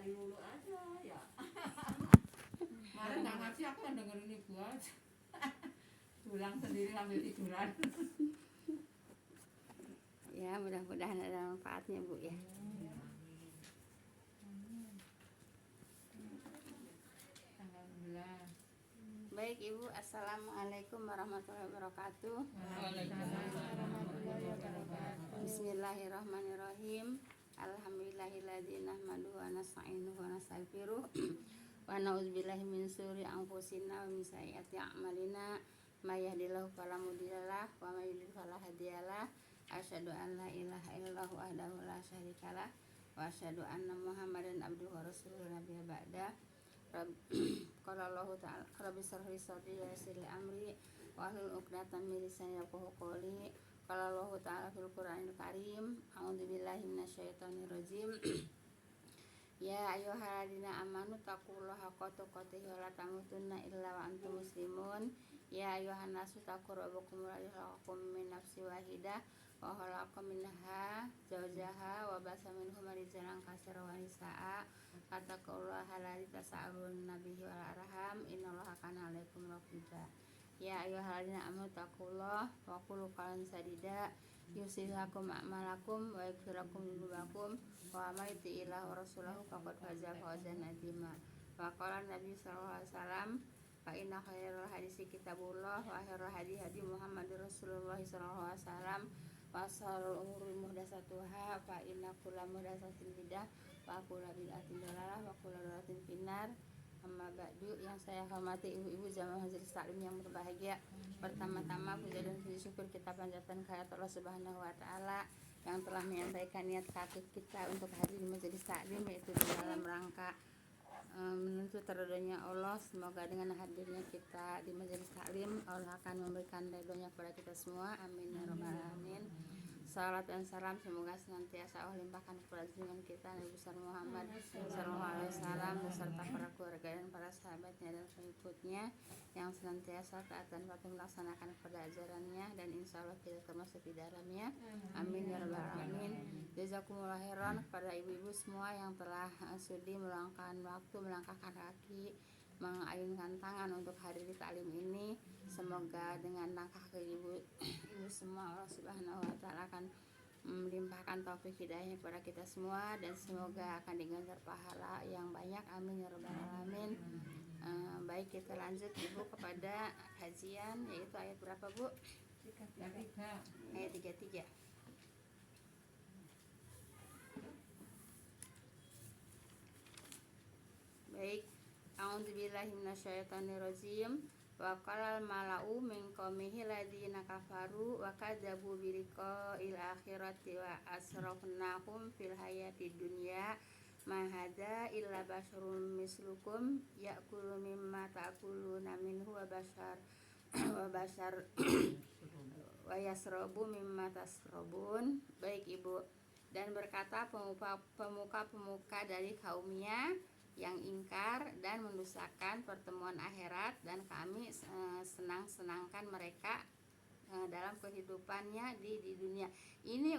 dari dulu aja ya. Kemarin nggak ngasih, aku kan dengerin ibu aja. Pulang sendiri sambil tiduran. Ya, mudah-mudahan ada manfaatnya Bu ya. Alhamdulillah. Baik Ibu, assalamualaikum warahmatullahi wabarakatuh. Waalaikumsalam warahmatullahi wabarakatuh. Bismillahirrahmanirrahim. Alhamdulillahilladzi nahmaduhu wa nasta'inuhu wa nastaghfiruh. Wa na'udzubillahi min syururi anfusina wa min sayyiati a'malina. May yahdihillahu fala mudhillalah wa may yudhlil fala hadiyalah. Asyhadu an la ilaha illallah wahdahu la syarikalah wa asyhadu anna Muhammadan abduhu wa rasuluhu nabiyya ba'da. Qala Allah ta'ala rabbi shrah li sadri wa yassir li amri wa hlul 'uqdatam min lisani yafqahu qawli. Qala Allah ta'ala fil Qur'anil Karim, a'udzu billahi minasyaitonir rajim. Ya ayyuhalladzina amanu taqullaha haqqa tuqatih wa la tamutunna illa wa antum muslimun. Ya ayyuhan nasu taqu rabbakum alladzi khalaqakum min nafsin wahidah wa khalaqa minha zawjaha wa basa minhuma rijalan katsiran wa nisaa. Fattaqullaha alladzi tasaaluna bihi wal arham innallaha kana 'alaikum raqiba. Ya ayyuhalladzina amanu taqullaha wa qulu qawlan sadida yuslih lakum a'malakum wa yaghfir lakum dzunubakum wa may yuti'illah wa rasulahu faqad faza fawzan 'azima. Wa qala Nabi sallallahu alaihi wasallam fa inna khairal hadisi kitabullah wa khairal hadi hadi Muhammadur Rasulullah sallallahu alaihi wasallam wa sharrul umuri muhdatsatuha fa inna kulla muhdatsatin bidah wa kulla bid'atin dhalalah wa kulla dhalalatin finnar. Amma ba'du, yang saya hormati ibu-ibu jamaah majelis taklim yang berbahagia. Pertama-tama puja dan puji syukur kita panjatkan kehadirat Allah Subhanahu wa taala yang telah menyampaikan niat hati kita untuk hadir di majelis taklim, yaitu dalam rangka menuntut ridhonya Allah. Semoga dengan hadirnya kita di majelis taklim Allah akan memberikan ridhonya kepada kita semua. Amin ya rabbal alamin. Salat dan salam semoga senantiasa Allah limpahkan kepada junjungan kita Nabi besar Muhammad sallallahu alaihi wasallam beserta para keluarga dan para sahabatnya dan pengikutnya yang senantiasa taat dan patuh melaksanakan kepada ajarannya, dan insya Allah kita termasuk di dalamnya. Amin ya rabbal alamin. Jazakumullah khairan kepada ibu-ibu semua yang telah sudi meluangkan waktu, melangkahkan kaki, mengayunkan tangan untuk hadir di taklim ini. Semoga dengan langkah ke ibu semua Allah Subhanahu wa taala akan melimpahkan taufik hidayahnya kepada kita semua, dan semoga akan diganjar pahala yang banyak. Amin ya rabbal alamin. Baik, kita lanjut Ibu kepada kajian, yaitu ayat berapa Bu? Ayat 33. Baik. A'udzubillahi minasyaitonirrajim. Wa qalal mala'u min qaumihi ladzina kafaru wa kadzabu bi liqa'il akhirati wa asrafnahum fil hayati dunya ma hadza illa basyarun mislukum ya'kulu mimma ta'kuluna minhu wa bashar wa yasrabu mimma tasrabun. Baik Ibu. Dan berkata pemuka-pemuka dari kaumnya yang ingkar dan mendustakan pertemuan akhirat, dan kami senang-senangkan mereka dalam kehidupannya di dunia. Ini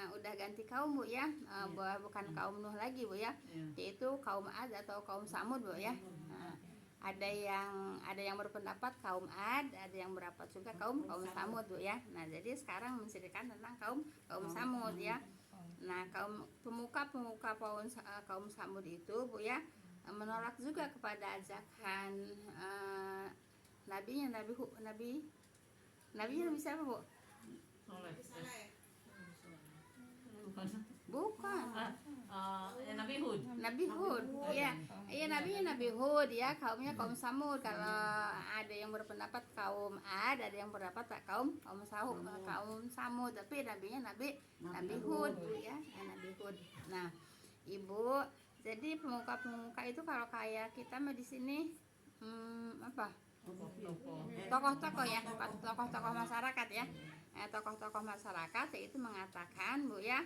udah ganti kaum Bu ya, bukan kaum Nuh lagi Bu ya, yaitu kaum Ad atau kaum Samud Bu ya. Ada yang berpendapat kaum Ad, ada yang berpendapat juga kaum Samud Bu ya. Nah, jadi sekarang menceritakan tentang kaum Samud ya. Nah, pemuka-pemuka kaum Samud itu Bu ya, menolak juga kepada ajakan nabinya Nabi siapa Bu? Bukan. Nabi Hud. Nabi Hud. Iya, Nabi Hud ya, kaumnya kaum Samud. Kalau ada yang berpendapat kaum Ad, ada yang berpendapat kaum Samud, tapi nabinya Nabi Hud ya, Nabi Hud. Nah, Ibu, jadi pemuka-pemuka itu kalau kayak kita mah di sini apa? Tokoh-tokoh ya, tokoh-tokoh masyarakat ya. Tokoh-tokoh masyarakat itu mengatakan Bu ya,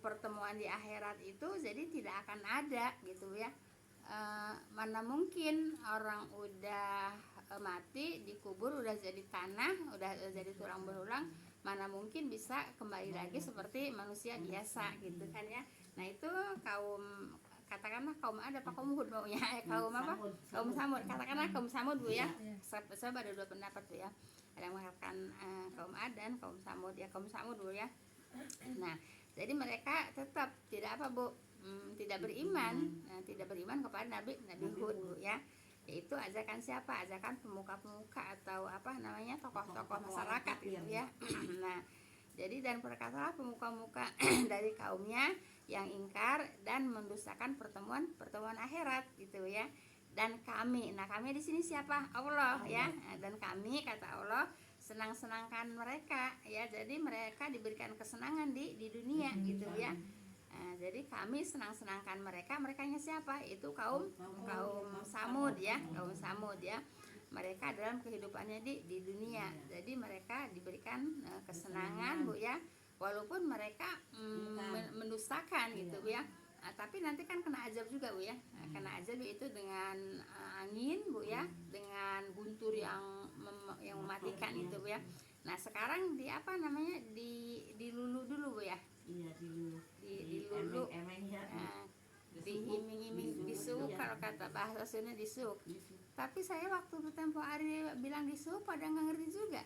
pertemuan di akhirat itu jadi tidak akan ada gitu ya. Mana mungkin orang udah mati dikubur, udah jadi tanah, udah jadi tulang belulang, mana mungkin bisa kembali lagi seperti manusia biasa gitu kan ya. Nah itu kaum, katakanlah kaum Ad apa kaum Hud maunya kaum apa, kaum Samud, katakanlah kaum Samud Bu ya. Saya ada dua pendapat Bu ya, ada yang mengatakan kaum Ad dan kaum Samud ya, kaum Samud Bu ya. Nah jadi mereka tetap tidak apa Bu, tidak beriman, tidak beriman kepada Nabi Hud Bu ya. Yaitu ajakan siapa? Ajakan pemuka-pemuka atau apa namanya, tokoh-tokoh masyarakat gitu ya. Nah, jadi dan berkatalah pemuka-pemuka dari kaumnya yang ingkar dan mendustakan pertemuan akhirat gitu ya. Dan kami, nah kami di sini siapa? Allah ya. Dan kami kata Allah senang-senangkan mereka ya. Jadi mereka diberikan kesenangan di dunia gitu ya. Nah, jadi kami senang-senangkan merekanya siapa? Itu kaum Samud ya, kaum Samud ya. Mereka dalam kehidupannya di dunia. Jadi mereka diberikan kesenangan Bu ya, walaupun mereka mendustakan gitu Bu ya. Nah, tapi nanti kan kena azab juga Bu ya. Nah, kena azab itu dengan angin Bu ya, dengan guntur yang mematikan itu Bu ya. Nah, sekarang di apa namanya? Dilulu dulu Bu ya. Iya, dilulu. Dilulu. Nah, diiming-iming, disuk kalau kata bahasa Sunda disuk. Tapi saya waktu tempo hari bilang disuk pada nggak ngerti juga.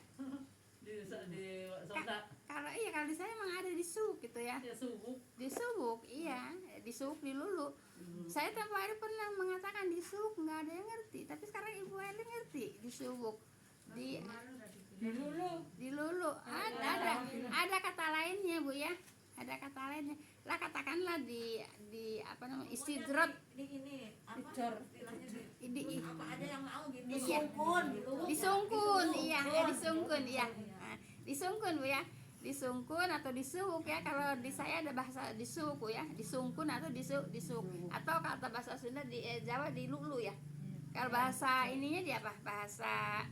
Kalau iya kalau di saya emang ada disuk gitu ya. Disubuk, iya, disuk dilulu. Saya tempo hari pernah mengatakan disuk, nggak ada yang ngerti. Tapi sekarang Ibu Eli ngerti disubuk. Dilulu. Ada kata lainnya Bu ya. Ada kata lainnya lah, katakanlah di apa namanya, istidrot Di ini apa? di Apa ada yang mau gitu? Iya. Disungkun, iya, disungkun, iya. Nah, disungkun Bu ya. Disungkun atau disuk ya, kalau di saya ada bahasa disuku ya, disungkun atau disuk, atau kata bahasa Sunda di Jawa dilulu ya. Kalau bahasa ininya di apa? Bahasa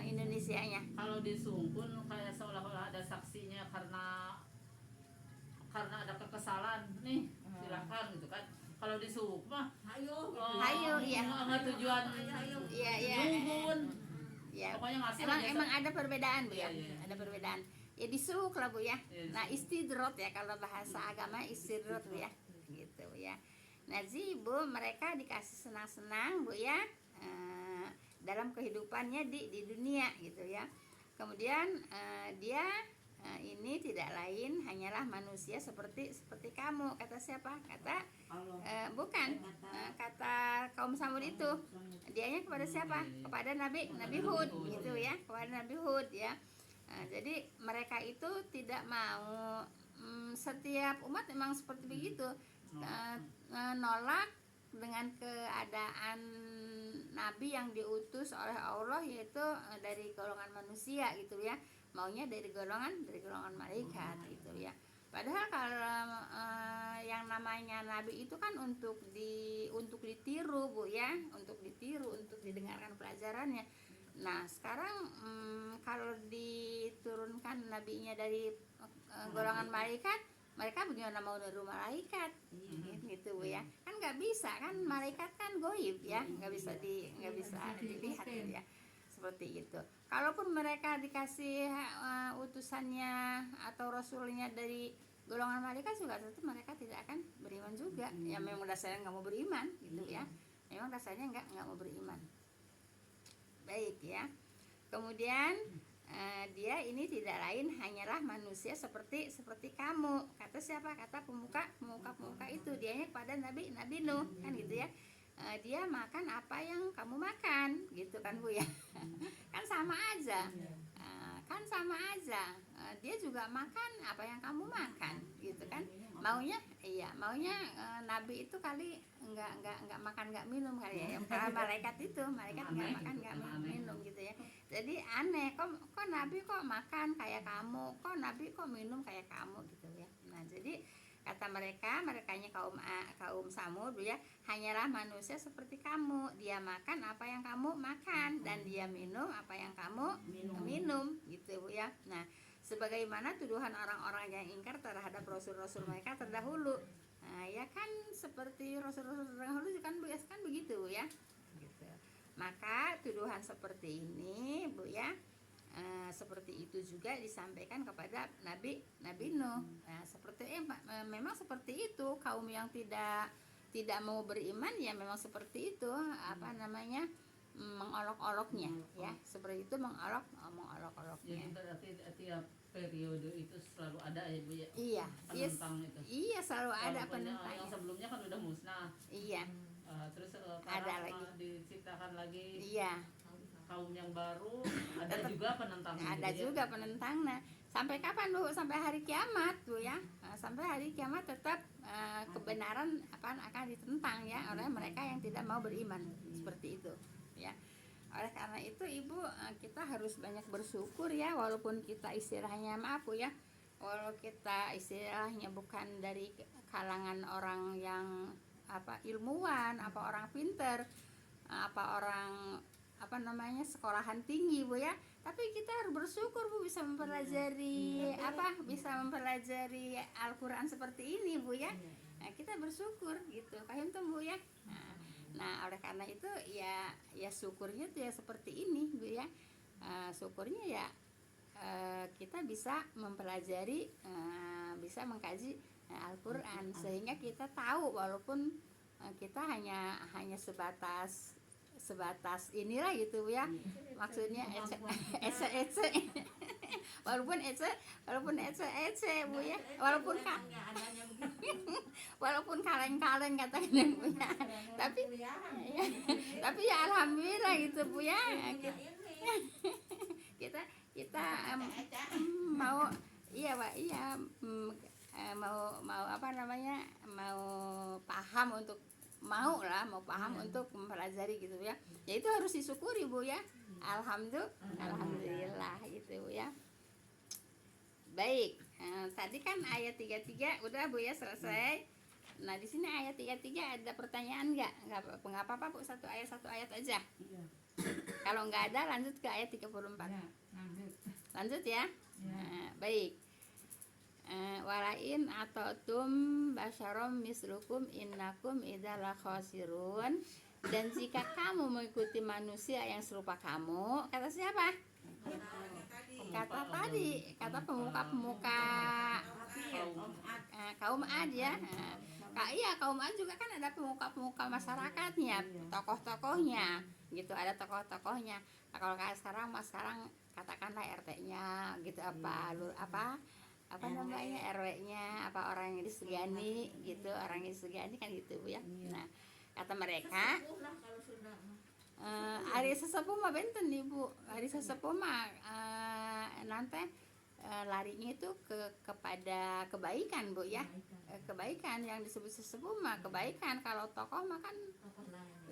Indonesianya. Kalau disungkun kayak seolah-olah ada saksinya karena ada kekesalan nih, silakan gitu kan. Kalau disuk mah Hayo, iya. nggak tujuan Iya. nunggun. Ya. Pokoknya ngasih Emang ada perbedaan Bu ya. Iya. Ada perbedaan. Ya disuk lah Bu ya. Iya, Nah, istidrot ya, kalau bahasa agama istidrot Bu ya. Gitu ya. Nah, Bu, mereka dikasih senang-senang Bu ya. Dalam kehidupannya di dunia gitu ya. Kemudian dia ini tidak lain hanyalah manusia seperti kamu. Kata siapa? Kata bukan, kata kaum Samud itu. Dianya kepada siapa? Kepada Nabi Hud gitu ya, kepada Nabi Hud ya. Jadi mereka itu tidak mau, setiap umat memang seperti begitu, nolak dengan keadaan nabi yang diutus oleh Allah, yaitu dari golongan manusia gitu ya, maunya dari golongan malaikat gitu ya. Padahal kalau yang namanya nabi itu kan untuk ditiru Bu ya, untuk didengarkan pelajarannya. Nah sekarang kalau diturunkan nabinya dari golongan malaikat, mereka bagaimana mau niru malaikat gitu Bu ya. Kan nggak bisa kan, malaikat kan goib ya, nggak bisa dilihat gitu ya, seperti itu. Kalaupun mereka dikasih utusannya atau rasulnya dari golongan malaikat juga tetap mereka tidak akan beriman juga. Ya memang dasarnya nggak mau beriman gitu ya, memang dasarnya nggak mau beriman. Baik ya. Kemudian dia ini tidak lain hanyalah manusia seperti kamu. Kata siapa? Kata pemuka itu. Dianya kepada Nabi Nuh kan gitu ya. Dia makan apa yang kamu makan gitu kan Bu ya. Kan sama aja. Dia juga makan apa yang kamu makan gitu kan. Maunya nabi itu kali nggak makan nggak minum kali ya. Malaikat nggak makan nggak minum gitu ya. Jadi aneh, kok nabi kok makan kayak kamu, kok nabi kok minum kayak kamu gitu ya. Nah jadi kata merekanya kaum Samud ya, hanyalah manusia seperti kamu. Dia makan apa yang kamu makan dan dia minum apa yang kamu minum gitu Bu ya. Nah sebagaimana tuduhan orang-orang yang ingkar terhadap rasul-rasul mereka terdahulu. Nah ya kan seperti rasul-rasul terdahulu kan begitu Bu ya gitu. Maka tuduhan seperti ini Bu ya seperti itu juga disampaikan kepada Nabi Nuh. Nah, memang seperti itu kaum yang tidak mau beriman ya memang seperti itu mengolok-oloknya ya seperti itu mengolok-oloknya. Jadi berarti tiap periode itu selalu ada ya Bu ya. Iya, Penentang itu. iya selalu ada Walaupun yang penentangnya. sebelumnya kan udah musnah. Iya, Terus Ada sekarang lagi. diciptakan lagi iya. kaum yang baru, ada juga penentangnya. Ada gitu ya. juga penentangnya. Sampai kapan Bu? Sampai hari kiamat Bu ya. Sampai hari kiamat tetap kebenaran akan ditentang ya oleh mereka yang tidak mau beriman seperti itu ya. Oleh karena itu Ibu kita harus banyak bersyukur ya walaupun kita istilahnya maaf Bu ya. Walau kita istilahnya bukan dari kalangan orang yang ilmuwan, orang pinter, orang sekolahan tinggi Bu ya, tapi kita harus bersyukur Bu bisa mempelajari mempelajari Al-Quran seperti ini Bu ya. Nah, kita bersyukur gitu paham tuh Bu ya. Nah oleh karena itu ya syukurnya tuh ya seperti ini Bu ya. Syukurnya ya kita bisa mempelajari bisa mengkaji Al-Quran sehingga kita tahu walaupun kita hanya sebatas inilah gitu ya, maksudnya ece walaupun ece Bu ya, walaupun kaleng-kaleng katakan Bu ya, tapi ya alhamdulillah gitu Bu ya, kita mau iya Pak iya mau mau paham untuk mau paham untuk mempelajari gitu ya. Ya itu harus disyukuri Bu ya. Alhamdulillah gitu Bu ya. Baik, tadi kan ayat 33 udah Bu ya selesai. Nah, di sini ayat 33 ada pertanyaan enggak? Enggak apa-apa Bu, satu ayat aja. Kalau enggak ada lanjut ke ayat 34. Lanjut ya. Baik. Walain atotum basyarom mislukum innakum idza khosirun. Dan jika kamu mengikuti manusia yang serupa kamu, kata siapa? Kata pemuka kaum Ad ya. Iya, kaum Ad juga kan ada pemuka masyarakatnya, tokoh-tokohnya gitu, ada tokoh-tokohnya. Nah, kalau kayak sekarang katakanlah RT-nya gitu apa namanya RW-nya orang yang disegani gitu, orang yang disegani kan gitu Bu ya. Nah, kata mereka hari sesepuh mah benten Ibu, hari sesepuh mah nanti larinya itu kepada kebaikan Bu ya. Kebaikan yang disebut sesepuh mah kebaikan, kalau tokoh mah kan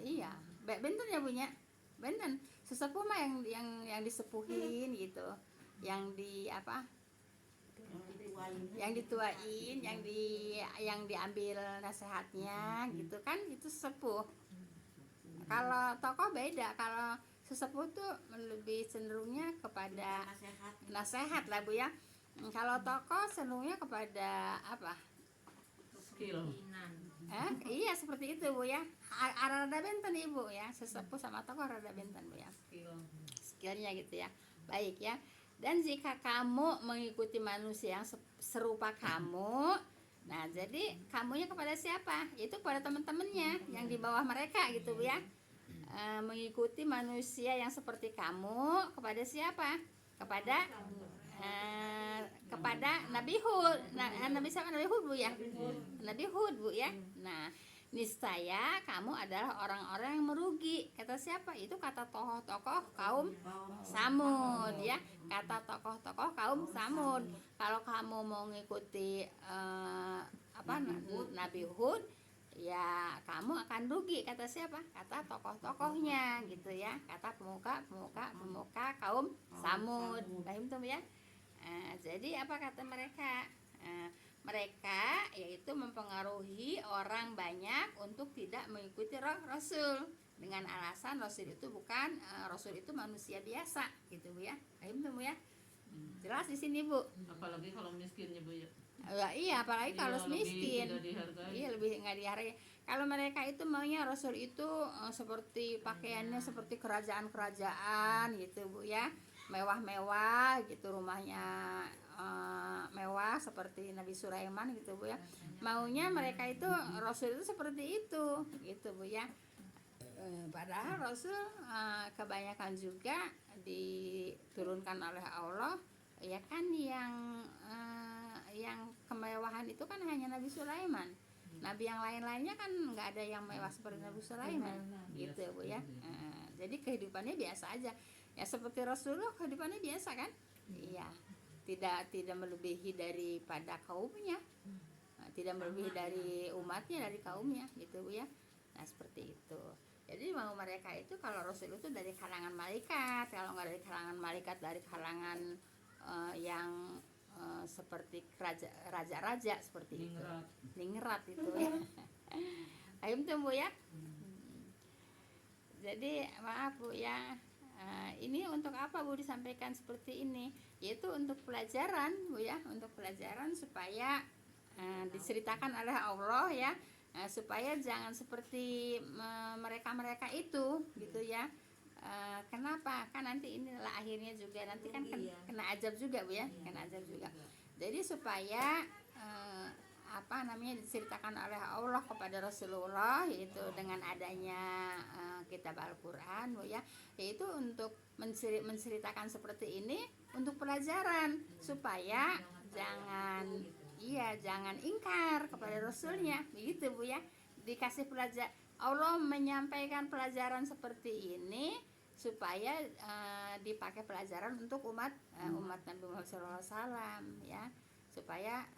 iya benten ya Bu ya, benten sesepuh mah yang disepuhin gitu, yang dituain, yang diambil nasihatnya gitu kan, itu sesepuh. Kalau tokoh beda, kalau sesepuh tuh lebih cenderungnya kepada nasihat lah Bu ya. Kalau tokoh cenderungnya kepada Skill. Iya seperti itu Bu ya. Rada benten Ibu ya, sesepuh sama tokoh rada benten Bu ya. Skillnya gitu ya. Baik ya. Dan jika kamu mengikuti manusia yang serupa kamu, nah jadi kamunya kepada siapa? Itu kepada teman-temannya yang di bawah mereka gitu Bu ya. Mengikuti manusia yang seperti kamu kepada siapa? Kepada Nabi Hud. Nabi Hud Bu ya. Nabi Hud Bu ya. Nah, niscaya kamu adalah orang-orang yang merugi. Kata siapa? Itu kata tokoh-tokoh kaum Samud ya. Kata tokoh-tokoh kaum Samud. Kalau kamu mau ngikuti Nabi Hud, ya kamu akan rugi. Kata siapa? Kata tokoh-tokohnya gitu ya. Kata pemuka kaum Samud. Paham tuh ya? Jadi apa kata mereka? Mereka yaitu mempengaruhi orang banyak untuk tidak mengikuti Rasul dengan alasan Rasul itu bukan Rasul itu manusia biasa gitu Bu ya. Paham tuh Bu ya? Jelas di sini Bu. Apalagi kalau miskinnya Bu ya. Iya, apalagi kalau miskin. Iya, Lebih nggak dihargai. Kalau mereka itu maunya Rasul itu seperti pakaiannya seperti kerajaan-kerajaan gitu Bu ya. mewah-mewah gitu, rumahnya mewah seperti Nabi Sulaiman gitu Bu ya. Maunya mereka itu Rasul itu seperti itu gitu Bu ya. Padahal Rasul kebanyakan juga diturunkan oleh Allah ya kan, yang kemewahan itu kan hanya Nabi Sulaiman. Nabi yang lain-lainnya kan nggak ada yang mewah seperti Nabi Sulaiman gitu Bu ya. Jadi kehidupannya biasa aja ya, seperti Rasulullah kehidupannya biasa kan. Iya, tidak melebihi daripada kaumnya, tidak melebihi dari umatnya, dari kaumnya gitu Bu ya. Nah seperti itu. Jadi mau mereka itu kalau Rasul itu dari kalangan malaikat, kalau nggak dari kalangan malaikat dari kalangan yang seperti raja-raja seperti itu, ningrat itu ya. Ayam tuh Bu ya. Jadi maaf Bu ya, ini untuk apa Bu disampaikan seperti ini? Yaitu untuk pelajaran Bu ya, untuk pelajaran supaya diceritakan oleh Allah ya, supaya jangan seperti mereka-mereka itu gitu ya. Kenapa? Kan nanti inilah akhirnya juga nanti kan kena azab juga Bu ya, kena azab juga. Jadi supaya diceritakan oleh Allah kepada Rasulullah, yaitu dengan adanya kitab Al-Qur'an Bu ya, yaitu untuk menceritakan seperti ini untuk pelajaran supaya jangan ingkar kepada Rasulnya begitu Bu ya. Dikasih pelajaran, Allah menyampaikan pelajaran seperti ini supaya dipakai pelajaran untuk umat Nabi Muhammad SAW ya, supaya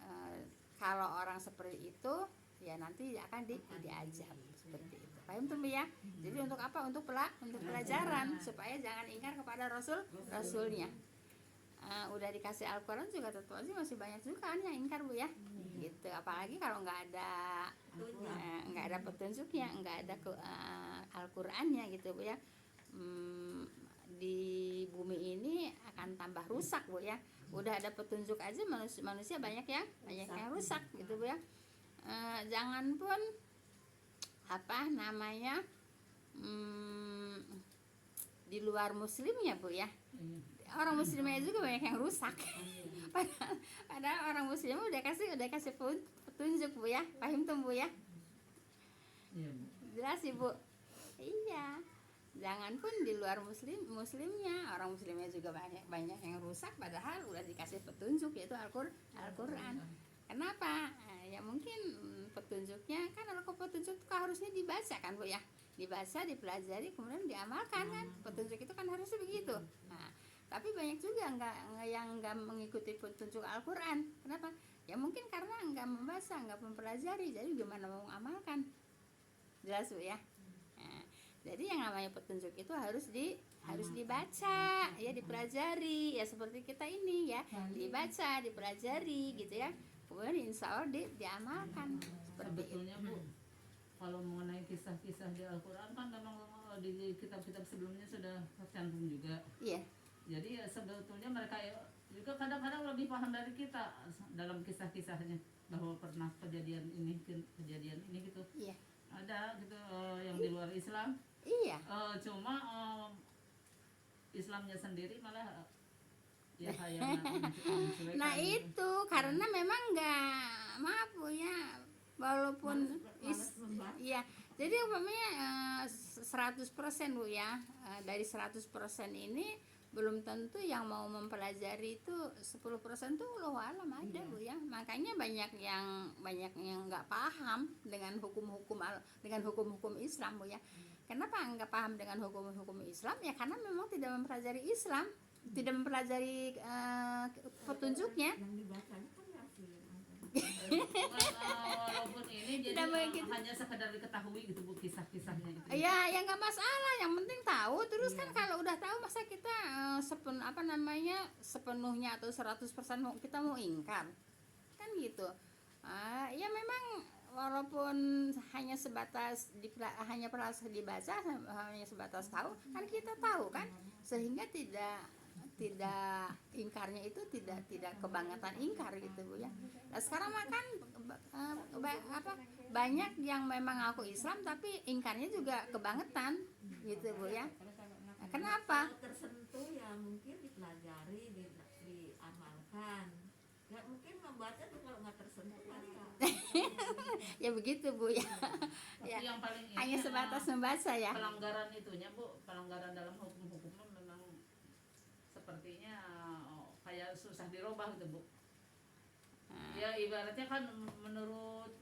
kalau orang seperti itu ya nanti akan diajab seperti itu. Paham tuh ya? Jadi untuk apa? Untuk pelajaran supaya jangan ingkar kepada Rasulnya. Udah dikasih Al-Quran juga tetap aja masih banyak juga kan yang ingkar Bu ya. Gitu. Apalagi kalau nggak ada petunjuknya, nggak ada Al-Qurannya gitu Bu ya. Di bumi ini akan tambah rusak Bu ya. Udah ada petunjuk aja manusia banyak yang rusak gitu Bu ya. Jangan pun di luar muslimnya Bu ya, orang muslimnya juga banyak yang rusak. Padahal orang muslim udah kasih petunjuk Bu ya. Paham tuh Bu ya? Jelas Ibu. Iya. Jangan pun di luar muslimnya, orang muslimnya juga banyak yang rusak padahal udah dikasih petunjuk yaitu Al-Quran. Kenapa? Ya mungkin petunjuknya kan, kalau petunjuk itu harusnya dibaca kan Bu ya, dibaca, dipelajari, kemudian diamalkan kan. Petunjuk itu kan harusnya begitu. Nah, tapi banyak juga yang nggak mengikuti petunjuk Al-Quran. Kenapa? Ya mungkin karena nggak membaca, nggak mempelajari, jadi gimana mau mengamalkan? Jelas Bu ya. Nah, jadi yang namanya petunjuk itu harus dibaca ya, dipelajari ya, seperti kita ini ya, dibaca, dipelajari gitu ya, kemudian insya Allah diamalkan seperti sebetulnya itu. Bu, kalau mengenai kisah-kisah di Al-Quran kan memang di kitab-kitab sebelumnya sudah tercantum juga. Iya. Jadi ya sebetulnya mereka juga kadang-kadang lebih paham dari kita dalam kisah-kisahnya, bahwa pernah kejadian ini gitu. Iya. Ada gitu yang di luar Islam. Iya. Cuma Islamnya sendiri malah ya kayak Nah itu karena memang nggak, maaf Bu ya, walaupun ya, jadi umpamanya 100% Bu ya, dari 100% ini belum tentu yang mau mempelajari itu 10% tuh Allah alam ada Bu ya. Makanya banyak yang nggak paham dengan hukum-hukum Islam Bu ya. Kenapa nggak paham dengan hukum-hukum Islam? Ya karena memang tidak mempelajari Islam, tidak mempelajari petunjuknya. Walaupun ini jadi hanya sekedar diketahui gitu Bu, kisah-kisahnya gitu. Ya nggak masalah, yang penting tahu. Terus kan kalau udah tahu masa kita sepenuhnya atau 100% kita mau ingkar kan gitu. Ya memang walaupun hanya sebatas dibaca, hanya sebatas tahu kan, kita tahu kan, sehingga tidak ingkarnya itu tidak kebangetan ingkar gitu Bu ya. Nah, sekarang mah kan banyak yang memang ngaku Islam tapi ingkarnya juga kebangetan gitu Bu ya. Nah, kenapa? Tersentuh ya mungkin dipelajari, diamalkan. Ya mungkin membaca tuh kalau nggak tersentuh kali ya. Ya begitu Bu ya. Tapi Ya, yang paling ini, hanya sebatas membaca ya. pelanggaran itunya Bu, pelanggaran dalam hukum-hukumnya memang sepertinya kayak susah dirubah gitu Bu. Nah, Ya ibaratnya kan menurut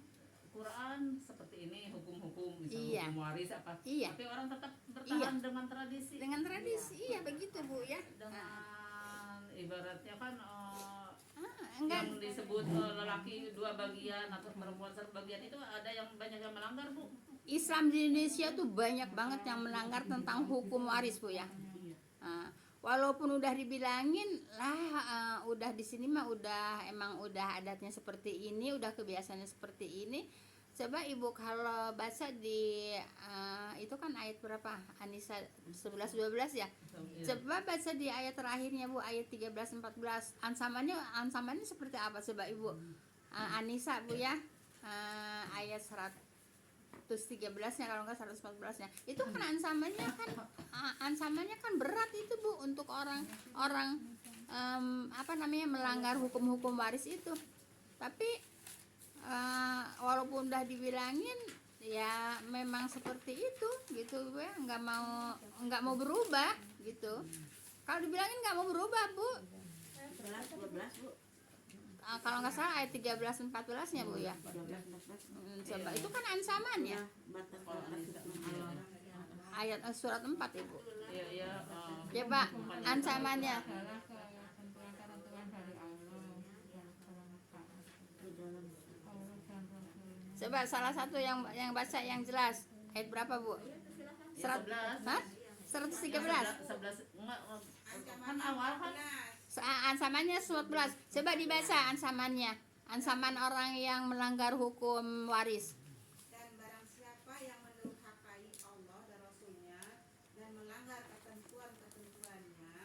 Quran seperti ini hukum-hukum, misalnya Iya. hukum waris apa. Iya. Tapi orang tetap bertahan dengan tradisi. dengan tradisi, iya begitu Bu ya. Dengan ibaratnya kan Enggak, yang disebut lelaki 2 bagian atau perempuan 1 bagian itu ada yang banyak yang melanggar Bu. Islam di Indonesia tuh banyak banget yang melanggar tentang hukum waris Bu ya. Walaupun udah dibilangin lah, udah di sini mah emang udah adatnya seperti ini, udah kebiasaannya seperti ini. Coba Ibu kalau baca di itu kan ayat berapa? An-Nisa 11-12 ya. Coba baca di ayat terakhirnya Bu, ayat 13-14. Ansamannya seperti apa coba Ibu? An-Nisa Bu ya. Ayat 113-nya kalau enggak 114-nya. Itu kan ansamannya kan berat itu Bu untuk orang melanggar hukum-hukum waris itu. Tapi walaupun udah dibilangin ya memang seperti itu gitu ya, nggak mau berubah gitu. Kalau dibilangin nggak mau berubah Bu. 11, 12 Bu. Kalau nggak salah ayat 13-14-nya Bu ya. 12, 14. Coba itu kan ansamannya. Batas-batas Ayat surat 4 Ibu. Iya, iya. Coba ansamannya. adalah ketentuan-ketentuan dari Allah yang bermanfaat. Allah dan Rasulnya. Coba salah satu yang baca yang jelas. Ayat berapa Bu? Ya, 11. Hah? 113. 11 enggak kan awal kan Ansamannya 11. Coba dibaca ansamannya. Ansaman orang yang melanggar hukum waris. Dan barang siapa yang mendurhakai Allah dan Rasulnya dan melanggar ketentuan-ketentuannya,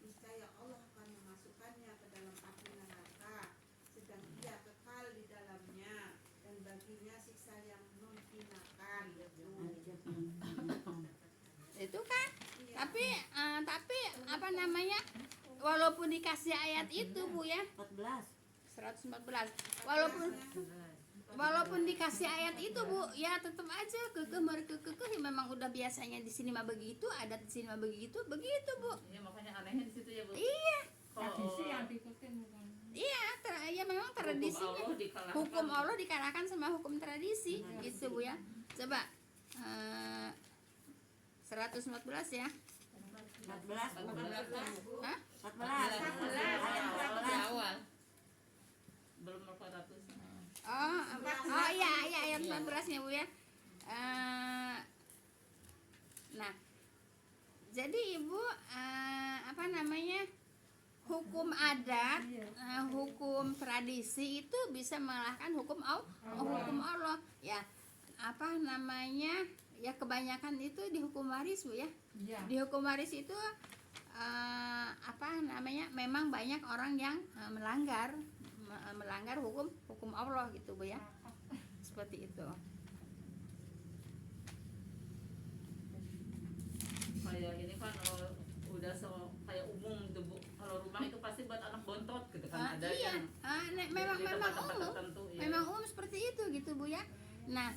niscaya Allah akan memasukkannya ke dalam api neraka, sedang ia kekal di dalamnya, dan baginya siksa yang menghinakan. Itu kan. Iya. Tapi apa namanya? Walaupun dikasih ayat itu Bu ya, 14. 114. Walaupun dikasih ayat itu Bu, ya tetap aja kekeh memang udah biasanya di sini mah begitu, adat di sini mah begitu Bu. ya makanya anehnya di situ ya Bu. Iya, Tradisi yang diikutin bukan. iya, ya memang tradisinya. Hukum Allah dikalahkan sama hukum tradisi, gitu Bu ya. Coba 114 ya. 14. Hah? 14. Di awal. Belum 400. Oh iya ayat 14-nya Bu ya. Nah, jadi Ibu apa namanya? Hukum adat, hukum tradisi itu bisa mengalahkan hukum Allah. Ya, apa namanya? Ya kebanyakan itu di hukum waris Bu ya. Iya. Di hukum waris itu apa namanya? Memang banyak orang yang melanggar hukum Allah gitu Bu ya. Seperti itu. Kayak ini kan udah kayak umum gitu Bu. Kalau rumah itu pasti buat anak bontot gitu kan ada Iya, yang memang di tempat-tempat umum. tertentu, ya. Memang umum seperti itu gitu Bu ya. Nah,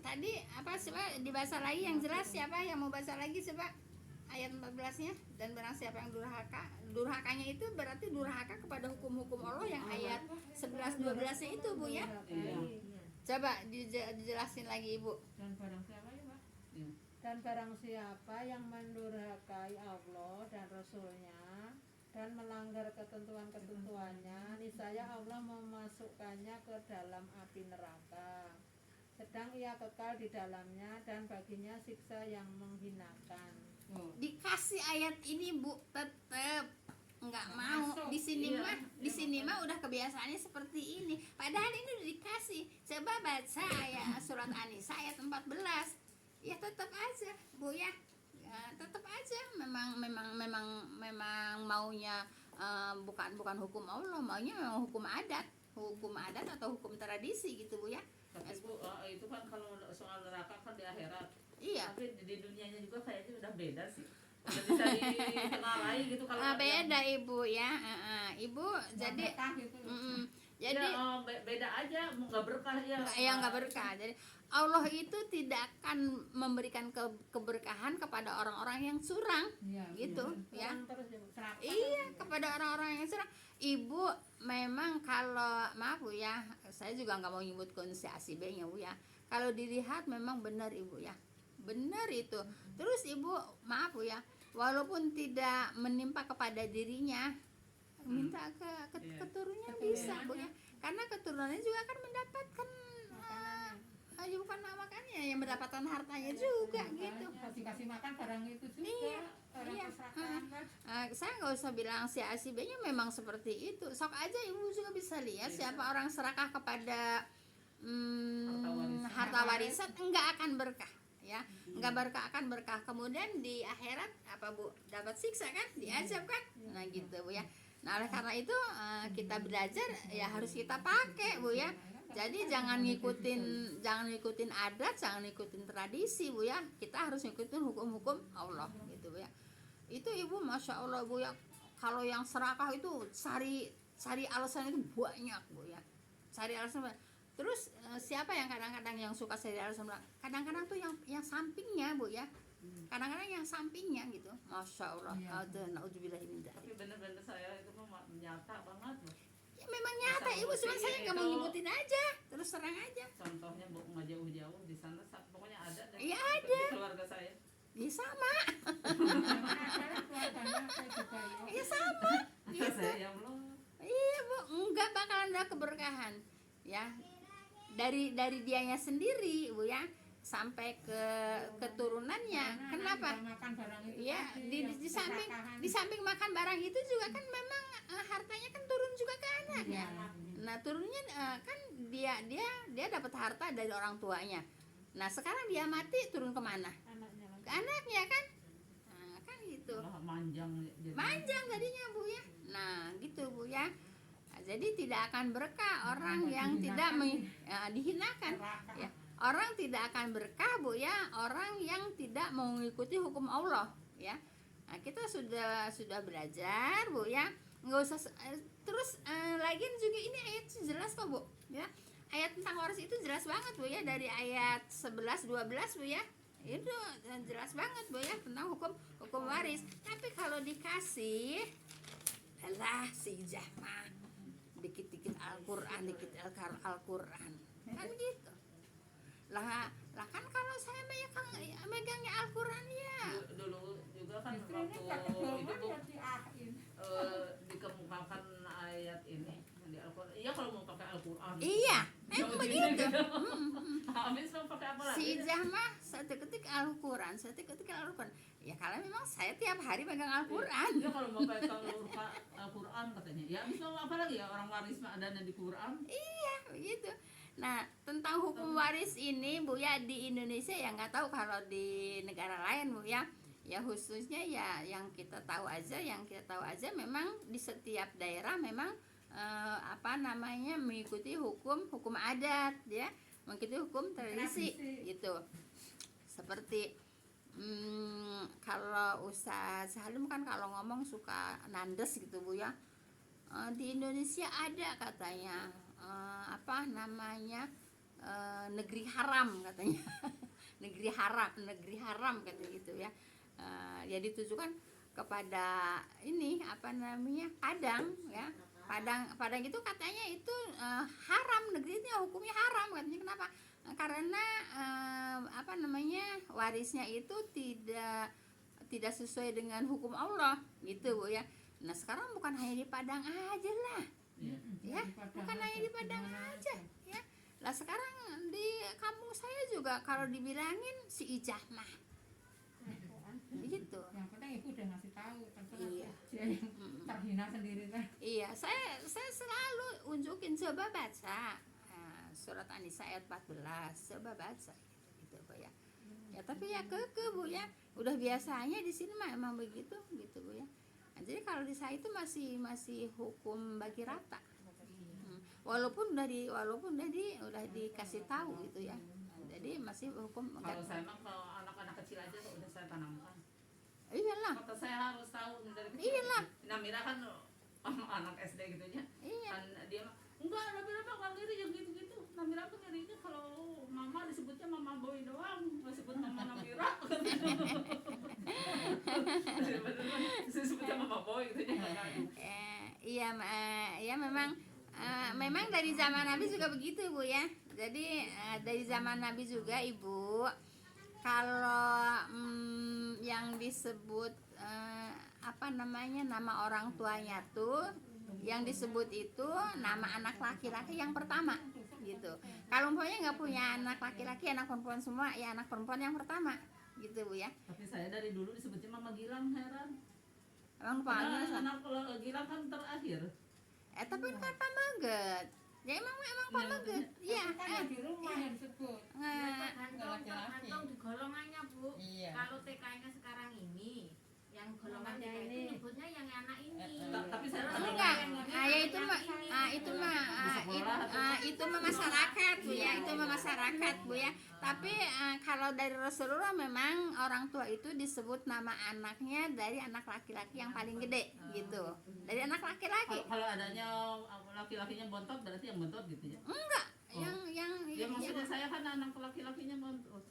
tadi apa coba dibaca lagi yang jelas, siapa yang mau baca lagi coba ayat 14-nya. Dan barang siapa yang durhakanya itu berarti durhaka kepada hukum-hukum Allah yang ayat 11-12-nya itu Bu ya. Iya. Coba dijelasin lagi Ibu. Dan barang siapa ya Pak? Iya. Dan barang siapa yang mendurhakai Allah dan Rasulnya dan melanggar ketentuan-ketentuannya, niscaya Allah memasukkannya ke dalam api neraka, sedang ia kekal di dalamnya, dan baginya siksa yang menghinakan. Dikasih ayat ini Bu tetep nggak mau. Di sini Iya. di sini mah udah kebiasaannya seperti ini, padahal ini udah dikasih. Coba baca ayat surat An-Nisa ayat 14, ya tetap aja Bu ya, tetap aja memang maunya bukan hukum Allah, maunya memang hukum adat atau hukum tradisi gitu Bu ya. Tapi Bu, itu kan kalau soal neraka kan di akhirat. Iya. Tapi di dunianya juga kayaknya udah beda sih. udah bisa ditengarai gitu kalau ada yang- Beda ibu ya. Ibu jadi berkah gitu. jadi ya, beda aja nggak berkah ya. nggak berkah. Jadi Allah itu tidak akan memberikan keberkahan kepada orang-orang yang curang Iya, gitu ya. Kurang terus ya, Bu. Serakah. Iya, kepada orang-orang yang curang. Ibu memang kalau maaf Bu ya, saya juga nggak mau nyebutkan si A si B nya Bu ya. Kalau dilihat memang benar ibu ya, benar itu. Terus ibu maaf Bu ya, walaupun tidak menimpa kepada dirinya, minta ke Iya. keturunannya bisa Bu ya, karena keturunannya juga akan mendapatkan bukan makannya, yang mendapatkan hartanya juga gitu. Kasih makan barang itu juga. Iya, Orang iya. keserakahan kan. Saya nggak usah bilang si A si B nya memang seperti itu. Sok aja ibu juga bisa lihat siapa orang serakah kepada harta warisan enggak akan berkah ya, enggak berkah akan berkah. Kemudian di akhirat apa Bu, dapat siksa kan, diazab kan, nah gitu Bu ya. Nah oleh karena itu kita belajar ya harus kita pakai Bu ya. Jadi jangan ngikutin adat, jangan ngikutin tradisi Bu ya. Kita harus ngikutin hukum-hukum Allah gitu Bu ya. Itu ibu masya Allah Bu ya, kalau yang serakah itu cari alasan itu banyak Bu ya, cari alasan banyak. Terus siapa yang kadang-kadang yang suka cari alasan banyak? Kadang-kadang tuh yang sampingnya Bu ya, kadang-kadang yang sampingnya gitu, masya Allah. Naudzubillah min dzalik. Tapi bener-bener saya itu mah nyata banget loh. Ya memang nyata ibu, cuma saya nggak mau nyebutin aja, terus terang aja. Contohnya Bu, nggak jauh-jauh di sana pokoknya ada deh. Iya, Di ada. keluarga saya. Ya sama, Keluarganya saya juga ya. ya sama. Gitu. Saya ya belum. Iya Bu, enggak bakalan ada keberkahan ya. Dari dianya sendiri Bu ya, sampai ke keturunannya. Kenapa? Makan barang itu Ya tadi, yang keserakahan. di samping makan barang itu juga kan memang hartanya kan turun juga ke anaknya. Nah turunnya kan dia dapat harta dari orang tuanya. Nah sekarang dia mati, turun kemana? Anaknya lagi. Ke anaknya kan. Nah, kan gitu. Malah manjang jadi. Manjang jadinya Bu ya. Nah gitu Bu ya. Nah, jadi tidak akan berkah orang yang tidak dihinakan ya. Orang tidak akan berkah Bu ya, orang yang tidak mengikuti hukum Allah ya. Nah, kita sudah belajar Bu ya. Nggak usah terus lagian juga ini ayat jelas kok Bu ya. Ayat tentang waris itu jelas banget Bu ya, dari ayat 11 12 Bu ya. Itu jelas banget Bu ya tentang hukum waris. Tapi kalau dikasih alah si Jahmah dikit-dikit Al-Qur'an, dikit Al-Qur'an. Kan gitu. Lah kan kalau saya megangnya Al-Qur'an ya. Dulu juga kan Justru waktu ini pakai itu doang Bu, ya diahin. dikemukakan ayat ini di Al-Qur'an. Iya kalau mau pakai Al-Qur'an. Iya, Kalau begitu. Habis mau pakai apa lagi? Si Jahmah satu ketik Al-Qur'an, satu ketik Al-Qur'an. Ya kalau memang saya tiap hari megang Al-Qur'an. Ya kalau mau pakai Al-Qur'an katanya. Ya habis mau apa lagi ya, orang waris mah adanya di Qur'an. Iya, begitu. Nah, tentang hukum waris ini Bu ya, di Indonesia ya nggak tahu kalau di negara lain Bu ya. Ya khususnya ya yang kita tahu aja memang di setiap daerah memang mengikuti hukum adat ya, mengikuti hukum tradisi gitu. Seperti kalau Ustaz Halim kan kalau ngomong suka nandes gitu Bu ya. Di Indonesia ada katanya negeri haram katanya. negeri haram katanya gitu ya. Ya ditujukan kepada ini Padang ya. Padang itu katanya itu haram, negeri itu hukumnya haram katanya. Kenapa? Karena warisnya itu tidak sesuai dengan hukum Allah gitu Bu ya. Nah sekarang bukan hanya di Padang aja lah ya, bukan hanya di Padang aja ya. Lah sekarang di kampung saya juga kalau dibilangin si Ijahmah begitu. Yang penting ibu udah ngasih tahu, terserah Iya. dia yang terhina sendiri kan. Iya, saya selalu unjukin, coba baca surat An-Nisa ayat 14, coba baca gitu Bu ya. Ya tapi ya keke Bu ya, udah biasanya di sini mah emang begitu gitu Bu ya. Nah, jadi kalau di saya itu masih hukum bagi rata. Walaupun udah dikasih tahu gitu ya. Jadi masih hukum Kalau saya mah kalau anak-anak kecil aja tuh udah saya tanamkan. Iyalah. Kata saya harus tahu dari kecil. Iyalah. Namira kan anak SD gitu nya. Iya. Kan dia mah enggak, Namira mah nggak ngiri yang gitu-gitu. Namira tuh ngirinya kalau mama disebutnya mama boy doang, nggak sebut mama Namira. Disebutnya mama boy gitu nya. Iya, ya memang dari zaman Nabi juga begitu Bu ya. Jadi dari zaman Nabi juga Ibu, kalau yang disebut apa namanya, nama orang tuanya tuh yang disebut itu nama anak laki-laki yang pertama gitu. Kalau umpamanya nggak punya anak laki-laki, anak perempuan semua, ya anak perempuan yang pertama gitu Bu ya. Tapi saya dari dulu disebutnya Mama Gilang, heran. Emang panggil Anak Gilang kan terakhir. tapi kan pamaget. Ya emang pamaget. Iya. Kan di rumah yang disebut. Tergantung di golongannya Bu. Iya. Kalau TK-nya sekarang ini, yang golongan Namanya TK itu ini. nyebutnya yang anak ini. Tapi saya Terus Enggak, yang ya itu mah itu mah masyarakat Bu ya, itu mah masyarakat Bu ya. Tapi kalau dari Rasulullah memang orang tua itu disebut nama anaknya dari anak laki-laki yang paling gede gitu. Dari anak laki-laki. Kalau adanya laki-lakinya bontot berarti yang bontot gitu ya. Enggak, Oh. yang Ya maksudnya saya kan anak laki-lakinya bontot.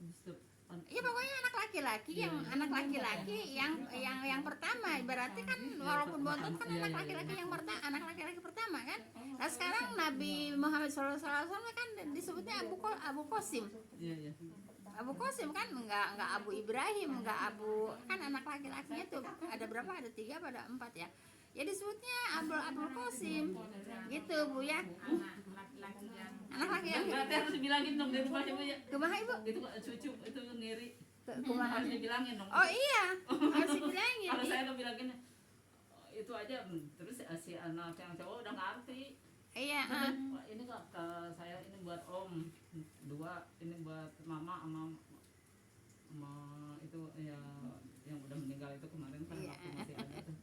ya pokoknya anak laki-laki yang anak laki-laki yang pertama, berarti kan walaupun bontot kan anak laki-laki yang pertama, anak laki-laki pertama kan. Nah sekarang Nabi Muhammad SAW kan disebutnya Abu Qasim. Iya. Abu Qasim kan enggak Abu Ibrahim, enggak Abu, kan anak laki-lakinya tuh ada berapa, ada 3 apa ada 4 ya. Ya disebutnya Abdul Qasim gitu Bu ya. anak laki-laki yang Anak laki-laki. Berarti harus dibilangin dong di rumahnya Bu ya. Kumaha Ibu? Itu cucu itu ngiri. Kumaha? Harus dibilangin dong. Oh iya, harus dibilangin. Kalau saya kebilangin itu aja, terus si anak yang cowok udah ngerti. Iya, Wah, ini kok ke saya ini buat om, 2 ini buat mama sama itu ya yang udah meninggal itu kemarin kan Iya. waktu masih ada tuh.